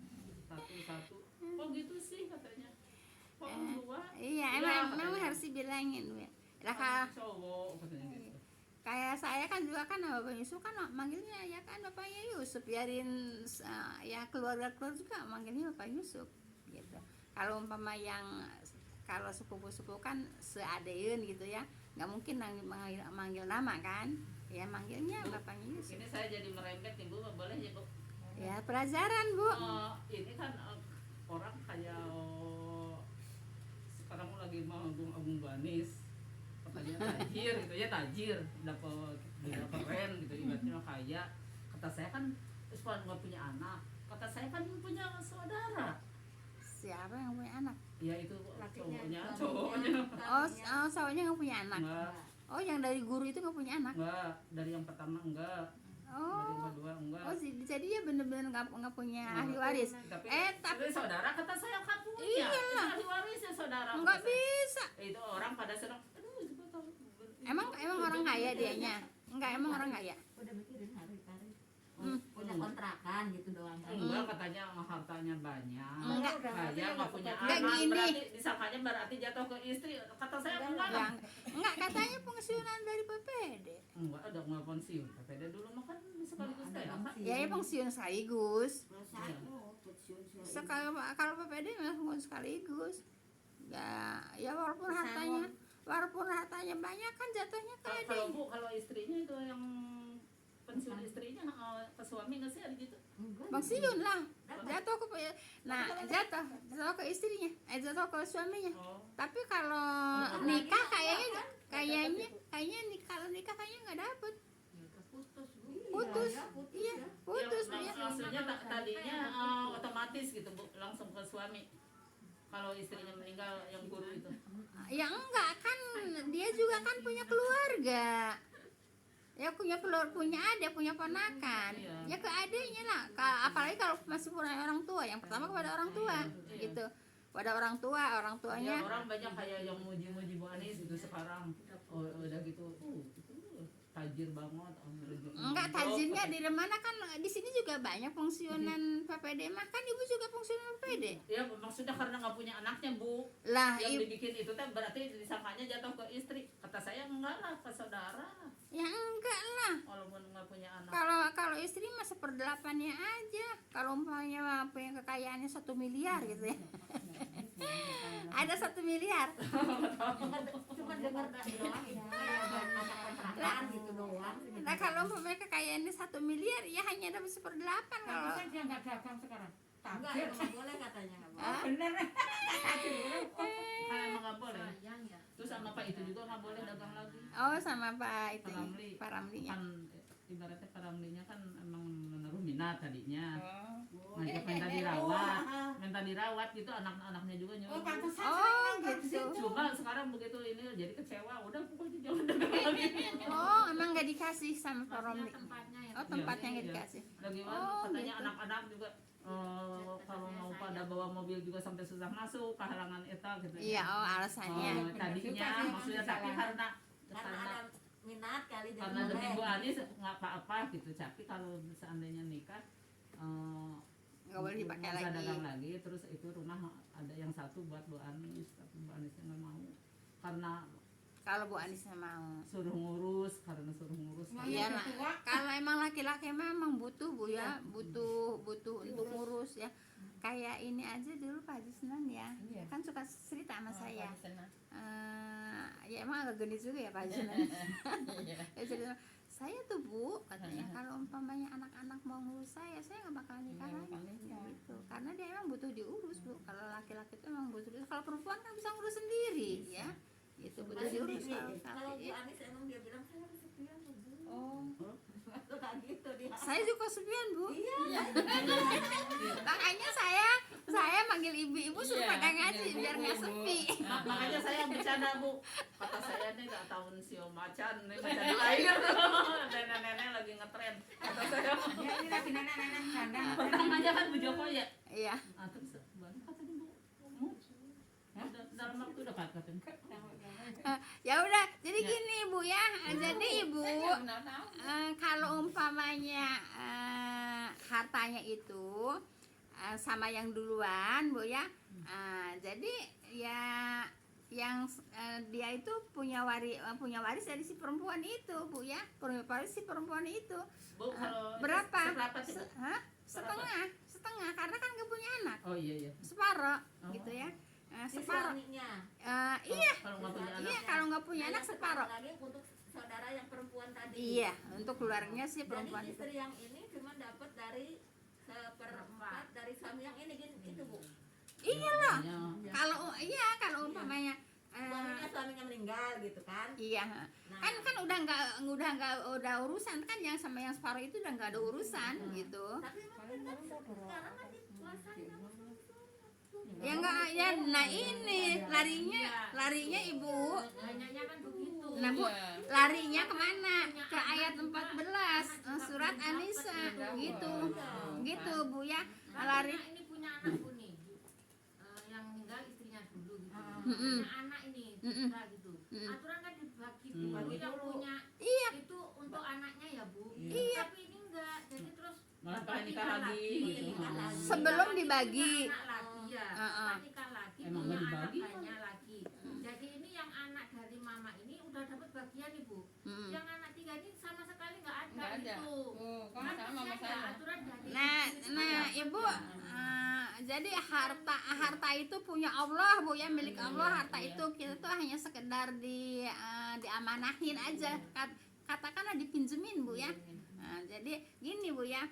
Satu. Kok gitu sih katanya. Kok 2? iya emang harus dibilangin Bu ya. Lah Cowok katanya gitu. kayak saya kan juga kan Bapak Yusuf kan manggilnya ya kan Bapaknya Yusuf, biarin ya keluarga juga manggilnya Bapak Yusuf gitu. Kalau umpama yang kalau sepupu-sepupu kan seadeun gitu ya, nggak mungkin manggil nama kan, ya manggilnya Bapaknya Yusuf. Ini saya jadi merembet Ibu, boleh ya Bu? Ya pelajaran Bu. Ini kan orang kayak sekarang lagi mengagum Banis, katanya tajir gitu ya, tajir dapat keren gitu, ibaratnya kaya. Kata saya kan sekolah nggak punya anak, kata saya kan punya saudara. Siapa yang punya anak? Ya itu Lakinya, cowoknya Oh saunya nggak punya anak. enggak, Oh yang dari guru itu nggak punya anak. enggak, dari yang pertama enggak, dari Oh. yang kedua enggak. Oh jadi dia bener-bener nggak punya ahli waris. Tapi Tapi saudara kata saya kan punya. Iyalah. Ahli warisnya saudara. nggak kata saya. bisa. Itu orang pada senang. Aduh, coba tahu. Emang orang kaya dianya? Enggak, emang orang kaya. udah mikirin hari-hari. Hmm. Punya kontrakan gitu doang kan. Enggak, katanya hartanya banyak. Enggak. Kaya nggak punya Enggak, anak. gini. Berarti disangkanya berarti jatuh ke istri. Kata saya enggak. Enggak katanya pensiunan dari PPD. Enggak, ada nggak pensiun. Tapi dulu mah kan sekaligus teh. Ya pensiun sekaligus. Perusahaan pensiun Kalau PPD memang pensiun sekaligus. Ya walaupun hartanya banyak kan jatuhnya ke Kalau adik. Bu, kalau istrinya itu yang pensiun istrinya ke suami nggak sih ada gitu? Pensiun lah. Jatuh ke istrinya. Jatuh ke suaminya. Oh. Tapi kalau nikah kayaknya kalau nikah kayaknya nggak dapet. Putus. Iya, putus Bu ya. Maksudnya tadinya otomatis gitu Bu, langsung ke suami. Kalau istrinya meninggal yang guru itu. Ya enggak kan dia juga kan punya keluarga. Ya punya adik, punya ponakan. Iya. Ya ke adiknya lah. Apalagi kalau masih punya orang tua, yang pertama kepada orang tua gitu. Pada orang tuanya. Ya, orang banyak kayak yang muji-muji Bu Anies gitu sekarang. Oh, udah gitu. Tajir banget. Enggak, tajirnya di mana kan di sini juga banyak pensiunan PPD mah kan ibu juga pensiunan PPD. Ya maksudnya karena nggak punya anaknya Bu. Lah Yang dibikin itu teh berarti disangkanya jatuh ke istri. Kata saya enggak lah, ke saudara. ya enggak lah. Walaupun nggak punya anak. Kalau kalau istri mah 1/8-nya aja. Kalau umpamanya punya kekayaannya 1 miliar gitu ya. Ada 1 miliar. Cuma dengar doang ya, kayak ada kontrakan gitu doang. Nah kalau umpamanya kekayaannya 1 miliar ya hanya dapat 1/8 kalau. Kan dia nggak dagang sekarang. Enggak, Takdir. nggak boleh katanya nggak boleh. Ah, Bener. Kan emang nggak boleh. Sayang ya. Terus sama Pak itu juga nggak boleh dagang lagi. oh sama Pak itu Pak Ramli. Pak Ramlinya. Kan ibaratnya Pak Ramlinya kan emang menaruh minat tadinya. Oh. Ngajak minta dirawat gitu anak-anaknya juga nyuruh. Oh gitu. Cuma sekarang begitu ini jadi kecewa, udah pokoknya jangan dagang lagi. Oh emang nggak dikasih sama Pak Ramli. Tempatnya ya. Oh tempatnya nggak Iya. dikasih. Lagi Oh, katanya gitu. anak-anak juga kalau mau pada bawa mobil juga sampai susah masuk kehalangan eta gitu Iya oh alasannya. tadinya maksudnya tapi karena Karena ada minat kali jadi karena demi Bu boleh. Anis nggak apa-apa gitu, tapi kalau seandainya nikah Nggak boleh dipakai nggak usah lagi. dagang lagi. Terus itu rumah ada yang satu buat Bu Anis, tapi Bu Anisnya nggak mau karena Kalau Bu Anisnya mau. suruh ngurus Iya lah. Kalau emang laki-laki memang butuh Bu ya, butuh untuk ngurus ya. Kayak ini aja dulu Pak Haji Senan ya, kan suka cerita sama saya. Ya emang agak gendis juga ya Pak Haji Senan. Dia cerita, saya tuh Bu katanya kalau umpamanya anak-anak mau ngurus saya nggak bakal nikah lagi gitu. Karena dia emang butuh diurus Bu. Kalau laki-laki itu emang butuh diurus. Kalau perempuan kan bisa ngurus sendiri ya. Itu butuh diurus kalau Kalau Bu laki. Anis emang dia bilang saya kesepian Bu. Oh. Suka gitu dia. Saya juga sepian Bu. Iya. Makanya saya manggil ibu-ibu suruh pada ngaji biar nggak sepi. makanya saya bercanda Bu, kata saya nih nggak tahun sio macan nih macan air nenek-nenek lagi ngetren kata saya. Ya ini lagi nenek-nenek canda. Pertamanya kan Bu Joko ya. Iya. Terus baru katanya Bu, dalam waktu dekat katanya. Ya udah, jadi gini Bu ya. Jadi Ibu kalau umpamanya hartanya itu sama yang duluan Bu ya. Jadi ya yang dia itu punya waris dari si perempuan itu Bu ya. Waris si perempuan itu. Bu kalau Berapa? Berapa sih Bu? Hah? Setengah karena kan gak punya anak. Oh iya. Separuh Oh. gitu ya. Si Separuh. suaminya. Iya. Kalau nggak punya anak. Iya, kalau nggak punya anak separuh. Lagi untuk saudara yang perempuan tadi. Iya, untuk keluarganya sih Jadi perempuan itu. istri yang ini cuma dapat dari 1/4 dari suami yang ini gitu, itu Bu. Iya lah. Iya. Kalau umpamanya Suaminya meninggal gitu kan. iya. Nah, Kan udah urusan kan yang sama yang separuh itu udah nggak ada urusan gitu. tapi emang kita sekarang kan dikuasain sama suami. Ya enggak ya, nah ini larinya Ibu. Banyaknya kan begitu. Nah Bu, larinya kemana? Ke ayat 14 surat An-Nisa gitu Bu ya. Lari. Ini punya anak Bu nih, yang meninggal istrinya dulu gitu. Mm-mm. Punya anak ini, Mm-mm. putra gitu. Mm-mm. Aturan kan dibagi, Dibagi yang dulu. punya Iya. itu untuk anaknya ya Bu. Iya. Tapi ini enggak, jadi terus Malah pengen nikah lagi gitu. Nikah lagi. Sebelum Nikah dibagi. punya anak lagi ya. Heeh. Setelah nikah lagi Emang punya nggak anak dibagi? banyak lagi. Jadi ini yang anak dari mama ini udah dapat bagian Ibu. Mm. Yang anak 3 ini sama sekali nggak ada, Nggak ada. itu. Kan Kan sama mestinya masalah. ada aturan dari Nah Ibu, jadi harta itu punya Allah Bu ya, milik Allah. Harta itu kita tuh hanya sekedar diamanahin aja, katakanlah dipinjemin Bu ya. Nah, jadi gini Bu ya,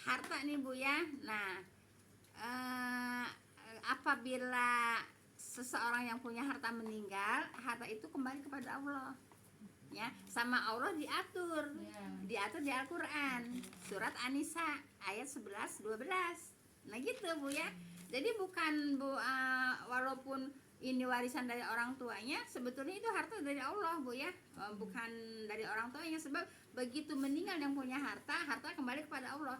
harta nih Bu ya. Nah apabila seseorang yang punya harta meninggal, harta itu kembali kepada Allah ya, sama Allah diatur di Al-Quran surat An-Nisa ayat 11-12. Nah gitu Bu ya. Jadi bukan Bu, walaupun ini warisan dari orang tuanya, sebetulnya itu harta dari Allah Bu ya, bukan dari orang tuanya. Sebab begitu meninggal yang punya harta kembali kepada Allah.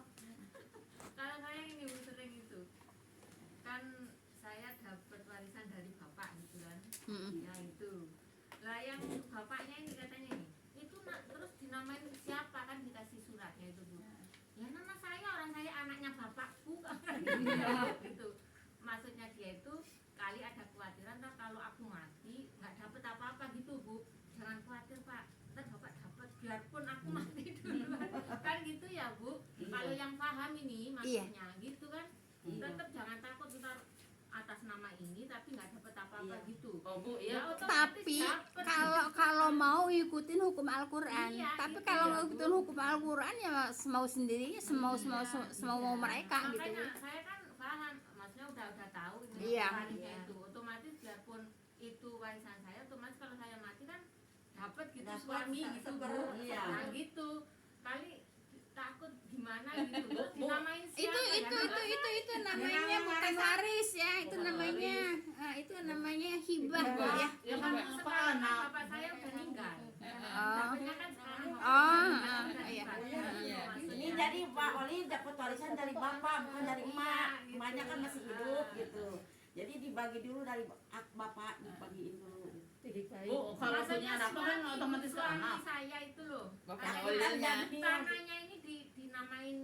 Kalau saya ini Bu, sering itu kan saya dapat warisan dari bapak gitu kan. Ya itu lah yang bapaknya ini katanya ini itu terus dinamain siapa, kan dikasih suratnya itu Bu. Ya nama saya, orang saya anaknya bapakku kan gitu. Maksudnya dia itu kali ada kekhawatiran nah, kalau aku mati nggak dapet apa-apa gitu Bu. Jangan khawatir Pak, ntar bapak dapat biarpun aku mati duluan kan gitu ya ngikutin hukum Al-Quran. Iya, Tapi itu kalau ya, ngikutin hukum Al-Quran ya semau sendirinya, semau mau mereka gitu. Makanya saya kan paham, maksudnya udah tahu ini Iya. warisnya itu. Otomatis biarpun itu warisan saya, otomatis kalau saya mati kan dapat gitu Dapat suami gitu Bu. iya. Nah gitu. Kali takut gimana gitu loh. Bu, Dinamain siapa? Itu namanya bukan waris ya, itu namanya itu namanya hibah Bu ya. Ya kan apa Sekarang anak? bapak saya udah meninggal. Oh. Dapatnya kan sekarang bapak Oh, meninggal, udah iya. dibayar. Ini jadi Pak Oli dapat warisan dari bapak bukan dari emak. Iya, Emaknya kan gitu. masih hidup gitu. Jadi dibagi dulu dari bapak dibagiin dulu. Bu, kalau punya Maksudnya anak kan suami- otomatis ke suami anak. saya itu loh. Bapaknya Kan Olinya. jadi Tanahnya ini dinamain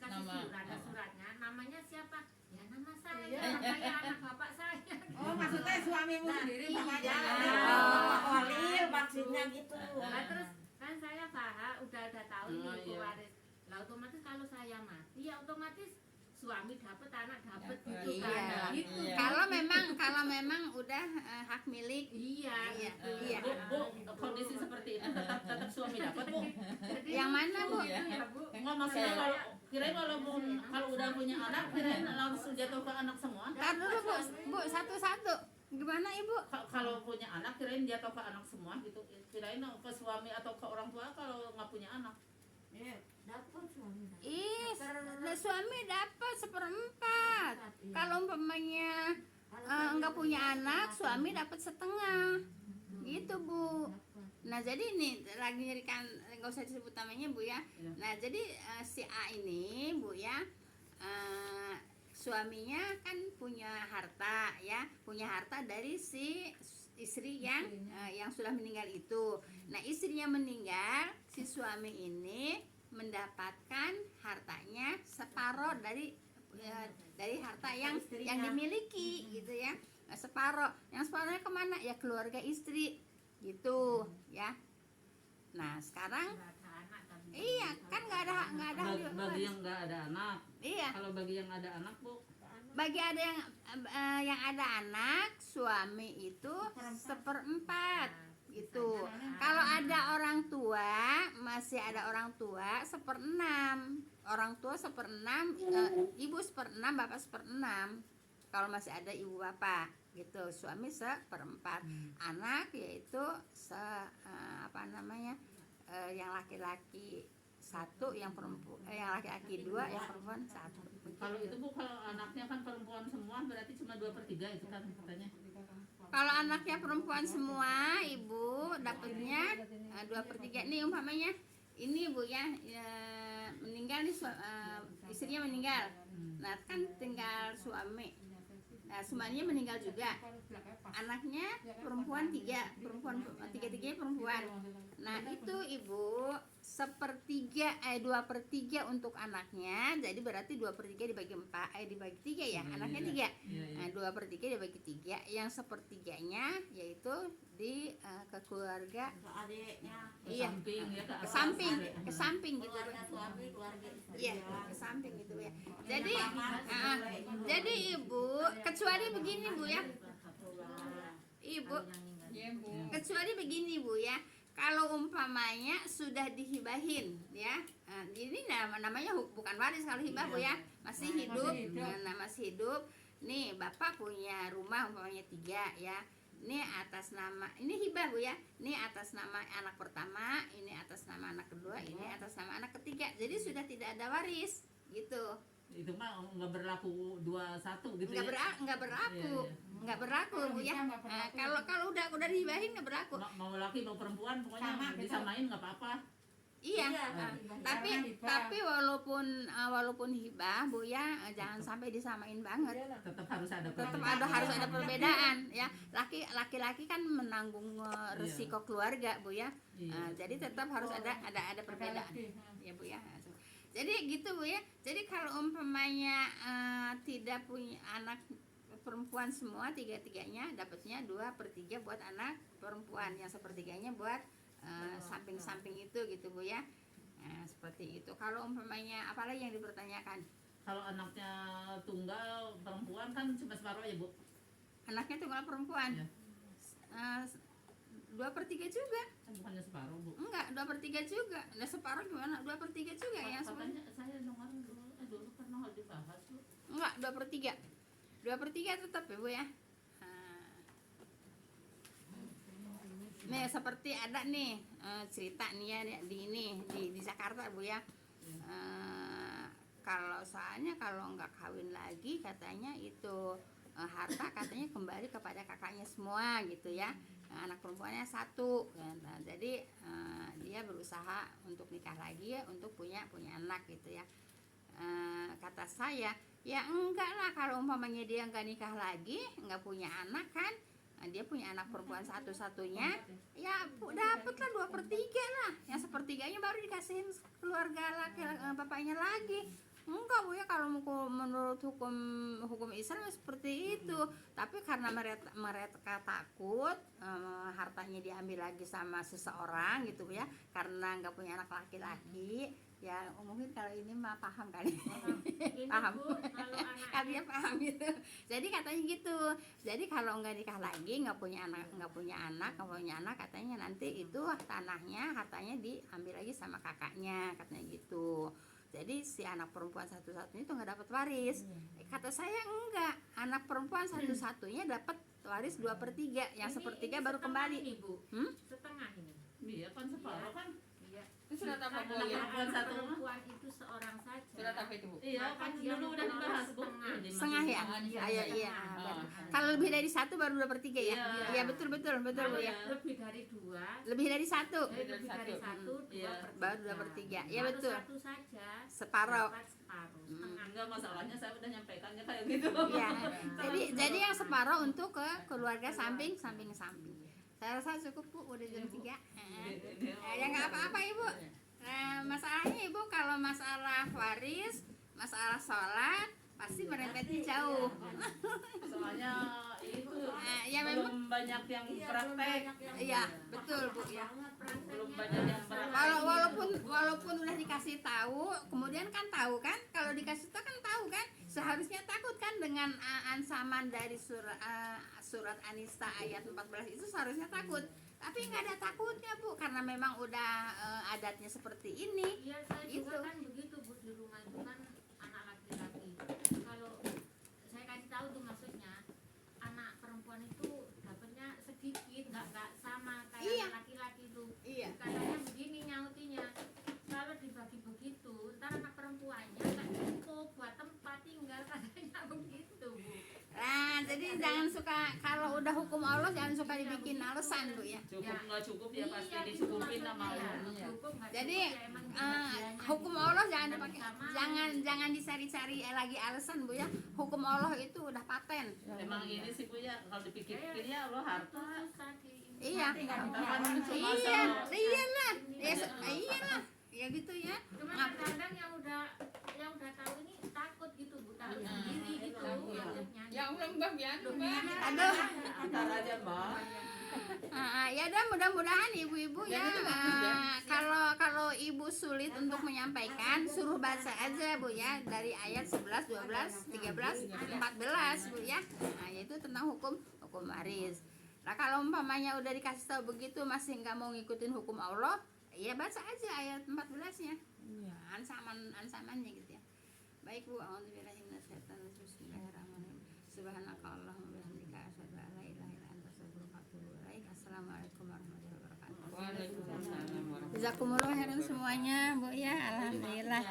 kasih Nama. surat, ada suratnya. Namanya siapa? Ya nama saya, Iya. namanya anak bapak saya. Oh, maksudnya suamimu Nah, sendiri iya. bapaknya. Bapak Oli maksudnya gitu. Nah, terus kan saya paham, udah tahu ini Oh, hukum iya. waris. Lah otomatis kalau saya mati ya otomatis suami dapat, anak dapat Dapat. gitu Iya. kan. Gitu. Iya. Kalau memang udah hak milik. Iya, Iya, gitu. iya. Bu, kondisi seperti itu tetap suami dapat Bu. Jadi Yang mana, Bu? itu ya, Bu. Enggak maksudnya kirain kalau udah punya anak kirain langsung jatuh ke anak semua. Ntar dulu Bu, satu-satu. Gimana Ibu? Kalau punya anak kirain jatuh ke anak semua gitu. Kirain ke suami atau ke orang tua kalau nggak punya anak. Iya. Dapat suami. Suami dapat 1/4. Kalau umpamanya nggak punya anak, suami dapat setengah. Gitu Bu. Nah jadi ini lagi nyerikan, nggak usah disebut namanya Bu ya. Iya. Nah jadi si A ini Bu ya, suaminya kan punya harta ya, punya harta dari si istri yang sudah meninggal itu. Nah istrinya meninggal, si suami ini mendapatkan hartanya separuh dari harta yang dimiliki gitu ya. Nah, separuh, yang separuhnya kemana ya, keluarga istri gitu ya. Nah sekarang Nggak ada anak tapi. iya kan nggak ada Bagi yang nggak ada anak. iya, Kalau bagi yang ada anak Bu, bagi ada yang ada anak, suami itu 1/4 gitu. Kalau ada orang tua, masih ada orang tua 1/6. Orang tua 1/6, ibu 1/6, bapak 1/6. Kalau masih ada ibu bapak gitu, suami 1/4. Anak yaitu yang laki-laki 1, yang perempuan yang laki-laki 2, yang perempuan 1. kalau itu Bu, kalau anaknya kan perempuan semua berarti cuma 2/3 itu kan katanya. Kalau anaknya perempuan semua, ibu dapatnya 2/3. Nih umpamanya ini Bu ya, meninggal nih, istrinya meninggal. Nah kan tinggal suami. Nah suaminya meninggal juga. Anaknya perempuan 3, tiga-tiganya perempuan. Nah itu ibu 2/3 untuk anaknya, jadi berarti 2/3 dibagi 4, dibagi 3 ya, anaknya 3. Iya, iya. Nah 2/3 dibagi 3, yang 1/3-nya yaitu ke keluarga, Ke adiknya. Ke iya, samping ya ke samping gitu. Keluarga suami, keluarga istri. Iya, ke samping gitu ya. Jadi ibu, kecuali begini Bu ya, ibu, Iya, Bu. kecuali begini Bu ya, kalau umpamanya sudah dihibahin ya, ini namanya bukan waris kalau hibah Bu ya, masih hidup. Nah masih hidup nih, bapak punya rumah umpamanya 3 ya, ini atas nama, ini hibah Bu ya, ini atas nama anak pertama, ini atas nama anak kedua, ini atas nama anak ketiga, jadi sudah tidak ada waris gitu. Itu mah nggak berlaku 21 gitu ya. Nggak berlaku, Iya, iya. nggak berlaku Bu ya. Kalau udah dihibahin nggak berlaku. Mau laki mau perempuan pokoknya disamain nggak apa-apa. Iya, Iya, tapi walaupun hibah Bu ya, jangan sampai disamain banget. Tetap harus ada Tetap perbedaan. harus ada perbedaan ya. Laki-laki kan menanggung resiko keluarga Bu ya. Iya. Jadi tetap harus ada perbedaan. Ya Bu ya. Jadi gitu Bu ya. Jadi kalau umpamanya tidak punya anak perempuan semua, 3/3-nya dapatnya 2/3 buat anak perempuan, yang 1/3-nya buat samping-samping itu gitu Bu ya. Nah, seperti itu. Kalau umpamanya apalagi yang dipertanyakan? Kalau anaknya tunggal perempuan kan cuma separuh ya Bu. Anaknya tunggal perempuan. Iya. 2/3 juga. Bukannya separuh, Bu. Enggak, 2/3 juga. Nah, separuh gimana? 2/3 juga yang separuh. Katanya saya dengar dulu pernah dibahas, Bu. Enggak, 2/3. 2/3 tetap ya, Bu ya. Nih seperti ada nih cerita nih ya di Jakarta, Bu ya. Kalau soalnya kalau nggak kawin lagi katanya itu harta katanya kembali kepada kakaknya semua gitu ya. Anak perempuannya 1. Nah, jadi dia berusaha untuk nikah lagi ya, untuk punya anak gitu ya. Kata saya, ya enggak lah, kalau umpamanya dia nggak nikah lagi, nggak punya anak kan, dia punya anak perempuan satu-satunya, ya dapatlah 2/3 lah, yang 1/3-nya baru dikasihin keluarga laki bapaknya lagi. Enggak, Bu ya, kalau menurut hukum Islam seperti itu. Tapi karena mereka takut hartanya diambil lagi sama seseorang gitu ya, karena nggak punya anak laki-laki. Ya mungkin kalau ini mah paham kali. Ini Paham. Bu, kalau Dia anaknya paham gitu. Jadi katanya gitu. Jadi kalau nggak nikah lagi, nggak punya anak katanya nanti itu hartanya diambil lagi sama kakaknya katanya gitu. Jadi si anak perempuan satu-satunya itu nggak dapat waris. Kata saya enggak, anak perempuan satu-satunya dapat waris 2/3, yang 1/3 baru setengah kembali. ini, Bu. Hmm? Setengah ini. Iya kan separuh kan. Iya. Surat apa, Bu? Karena Ya? anak Satu. perempuan itu seorang saja. itu, Bu? Iya kan Dia dulu udah dibahas, Bu. setengah. Setengah ya? Ayo, iya. Kalau lebih dari 1 baru 2/3 ya? Iya. Iya, betul Bu Kalau ya. lebih dari 2, Lebih dari 1 lebih dari 1, Iya. baru 2/3. Iya, Kalau betul. 1 saja Separuh. dapat separuh. Setengah. Enggak, masalahnya saya udah nyampaikannya kayak gitu. Iya. Jadi yang separuh untuk ke keluarga samping. Saya rasa cukup, Bu, udah jam 3. Ya nggak apa-apa, Ibu. Nah, masalahnya Ibu kalau masalah waris, masalah sholat pasti merempetnya jauh. Soalnya itu Ya memang. belum banyak yang praktek. Iya, betul Bu ya. Belum banyak yang praktek. Walaupun udah dikasih tahu, kemudian kan tahu kan, kalau dikasih tahu kan tahu kan, seharusnya takut kan dengan ancaman dari surat An-Nisa ayat 14 itu seharusnya takut. Tapi nggak ada takutnya Bu, karena memang udah adatnya seperti ini. Iya, saya Gitu. juga kan begitu, Bu, di rumah itu kan anak laki-laki. Kalau saya kasih tahu tuh maksudnya anak perempuan itu dapatnya sedikit, nggak sama kayak Iya. anak laki-laki tuh. Iya. Katanya begini nyautinya, kalau dibagi begitu, ntar anak perempuannya nggak cukup buat tempat tinggal, katanya begitu, Bu. Nah, jadi jangan suka, kalau udah hukum Allah jangan suka dibikin alasan Bu ya. Cukup nggak cukup ya pasti Iya, gitu dicukupin sama maksudnya. Allah. Iya. Cukup nggak Jadi cukup, ya emang bagiannya hukum gitu. Allah jangan Dan dipakai, bersamaan. jangan dicari-cari lagi alasan Bu ya. Hukum Allah itu udah paten. Emang ini sih Bu ya, kalau dipikir-pikir ya Allah harta. Susah di Iya. Kita kan cuma Iyalah. Iyalah. Ya gitu ya. Cuma kadang-kadang yang udah tahu ini takut gitu, Bu, tahu sendiri gitu maksudnya. Ya Allah Mbak biar. Aduh, antar aja Mbak. Ya udah, mudah-mudahan ibu-ibu ya, kalau ibu sulit untuk menyampaikan, suruh baca aja Bu ya, dari ayat 11, 12, 13, 14 Bu ya. Nah, yaitu tentang hukum waris. Nah, kalau umpamanya udah dikasih tahu begitu masih nggak mau ngikutin hukum Allah, ya baca aja ayat 14-nya. Ancamannya gitu ya. Baik Bu, a'udzubillahi minasyaitonir rajim. Bismillahirrahmanirrahim. Subhanakallahumma wa bihamdika asyhadu an la ilaha illa anta astaghfiruka wa atubu ilaik. Assalamualaikum warahmatullahi wabarakatuh. Waalaikumsalam warahmatullahi Jazakumullah khairan semuanya Bu ya, alhamdulillah.